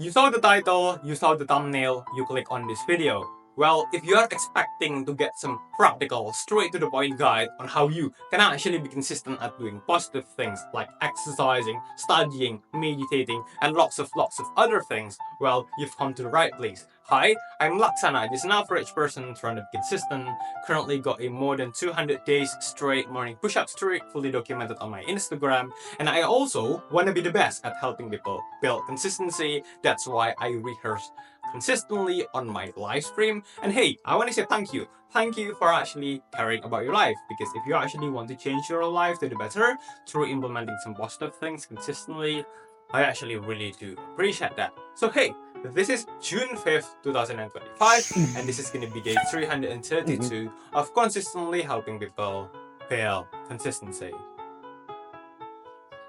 You saw the title, you saw the thumbnail, you click on this video. Well, if you are expecting to get some practical, straight to the point guide on how you can actually be consistent at doing positive things like exercising, studying, meditating, and lots of other things, well, you've come to the right place. Hi, I'm Laksana, just an average person trying to be consistent, currently got a more than 200 days straight morning push-up streak fully documented on my Instagram, and I also want to be the best at helping people build consistency. That's why I rehearse consistently on my live stream. And hey, I want to say thank you. Thank you for actually caring about your life, because if you actually want to change your life to the better through implementing some positive things consistently, I actually really do appreciate that. So hey, this is June 5th, 2025, and this is going to be day 332 of consistently helping people build consistency.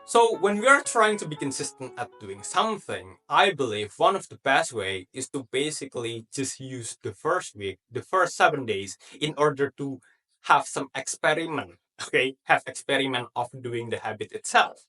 So when we are trying to be consistent at doing something, I believe one of the best way is to basically just use the first week, the first 7 days, in order to have some experiment, okay? Have experiment of doing the habit itself.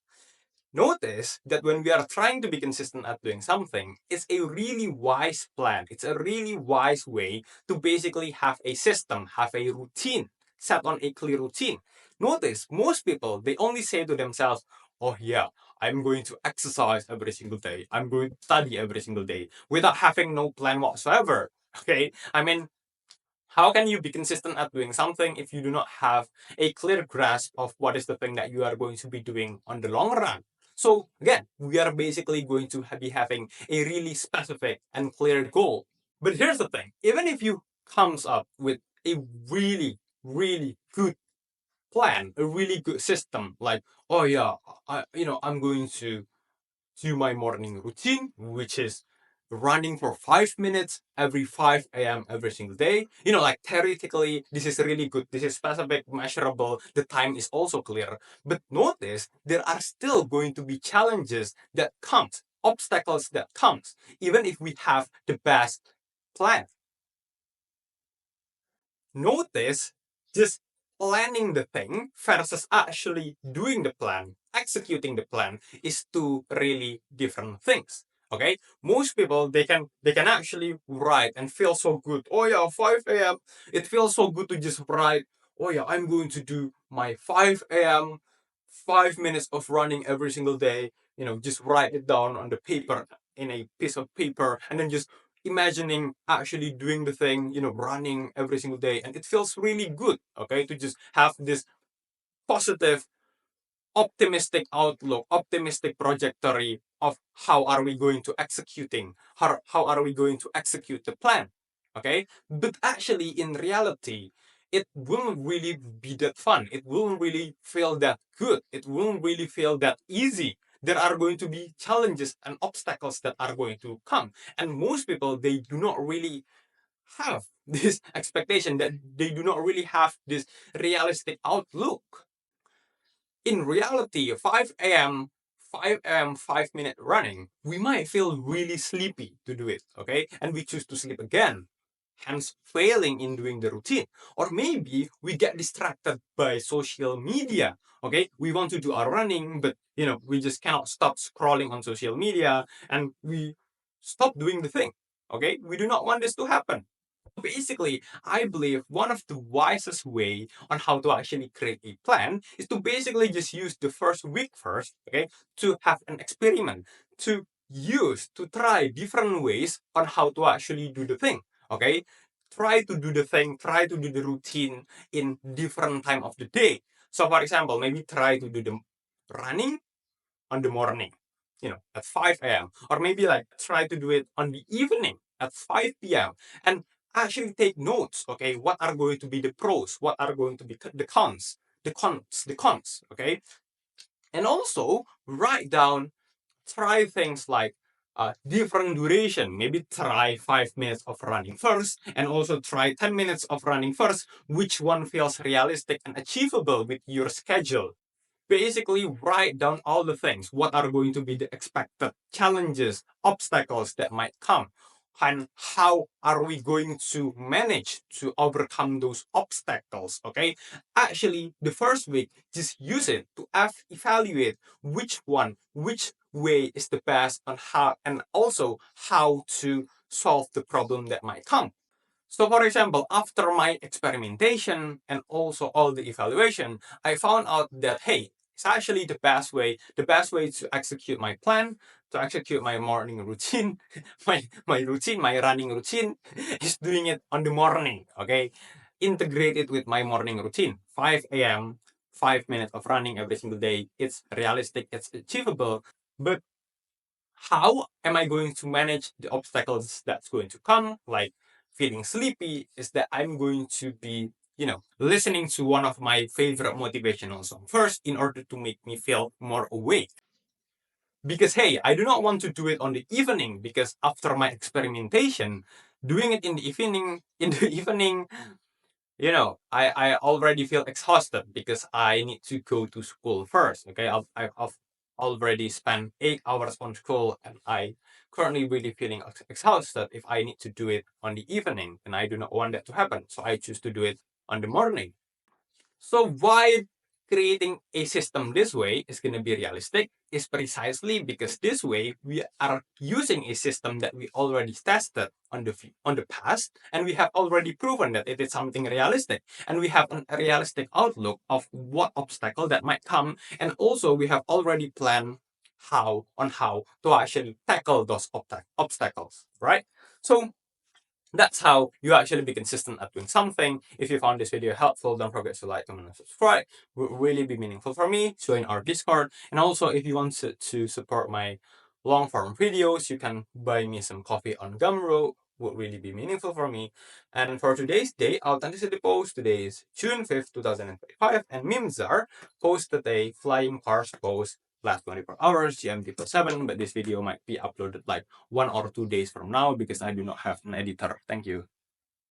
Notice that when we are trying to be consistent at doing something, it's a really wise plan. It's a really wise way to basically have a system, have a routine, set on a clear routine. Notice most people, they only say to themselves, oh yeah, I'm going to exercise every single day. I'm going to study every single day without having no plan whatsoever. Okay. I mean, how can you be consistent at doing something if you do not have a clear grasp of what is the thing that you are going to be doing on the long run? So again, we are basically going to be having a really specific and clear goal. But here's the thing, even if you comes up with a really good plan, a really good system, like, oh yeah, I'm going to do my morning routine, which is running for 5 minutes every 5 a.m. every single day. Like theoretically, this is really good. This is specific, measurable. The time is also clear. But notice there are still going to be challenges that comes, obstacles that comes, even if we have the best plan. Notice just planning the thing versus actually doing the plan, executing the plan is two really different things. Okay, most people they can actually write and feel so good. Oh yeah, 5 a.m. It feels so good to just write. Oh yeah, I'm going to do my 5 a.m. 5 minutes of running every single day. Just write it down on the paper in a piece of paper, and then just imagining actually doing the thing, running every single day. And it feels really good, okay, to just have this positive, optimistic outlook, optimistic trajectory of how are we going to executing, how are we going to execute the plan, okay? But actually, in reality, it won't really be that fun. It won't really feel that good. It won't really feel that easy. There are going to be challenges and obstacles that are going to come. And most people, they do not really have this expectation, that they do not really have this realistic outlook. In reality, 5 a.m., 5 a.m., 5 minute running, we might feel really sleepy to do it, okay? And we choose to sleep again, hence failing in doing the routine. Or maybe we get distracted by social media, okay? We want to do our running, but we just cannot stop scrolling on social media, and we stop doing the thing, okay? We do not want this to happen. Basically, I believe one of the wisest way on how to actually create a plan is to basically just use the first week first, okay, to have an experiment, to try different ways on how to actually do the thing, okay? Try to do the thing, try to do the routine in different time of the day. So for example, maybe try to do the running on the morning, at 5 a.m. Or maybe like try to do it on the evening at 5 p.m. And actually take notes, okay? What are going to be the pros? What are going to be the cons? The cons, okay? And also write down, try things like different duration. Maybe try 5 minutes of running first, and also try 10 minutes of running first. Which one feels realistic and achievable with your schedule? Basically write down all the things, what are going to be the expected challenges, obstacles that might come, and how are we going to manage to overcome those obstacles, okay? Actually, the first week, just use it to evaluate which way is the best on how, and also how to solve the problem that might come. So for example, after my experimentation and also all the evaluation, I found out that, hey, it's actually the best way to execute my plan, to execute my morning routine, my running routine is doing it on the morning, okay? Integrate it with my morning routine. 5 a.m., 5 minutes of running every single day. It's realistic, it's achievable, but how am I going to manage the obstacles that's going to come, like feeling sleepy, is that I'm going to be, listening to one of my favorite motivational songs first in order to make me feel more awake. Because hey, I do not want to do it on the evening because after my experimentation, doing it in the evening, I already feel exhausted because I need to go to school first. Okay, I've already spent 8 hours on school, and I currently really feeling exhausted if I need to do it on the evening, and I do not want that to happen. So I choose to do it on the morning. So why creating a system this way is going to be realistic is precisely because this way we are using a system that we already tested on the past, and we have already proven that it is something realistic, and we have a realistic outlook of what obstacle that might come, and also we have already planned how to actually tackle those obstacles, right? So that's how you actually be consistent at doing something. If you found this video helpful, don't forget to like, comment, and subscribe. It would really be meaningful for me. Join our Discord. And also, if you want to support my long form videos, you can buy me some coffee on Gumroad. Would really be meaningful for me. And for today's date, authenticity post today is June 5th, 2025. And Mimzar posted a flying cars post last 24 hours, GMT +7, but this video might be uploaded like 1 or 2 days from now because I do not have an editor. Thank you.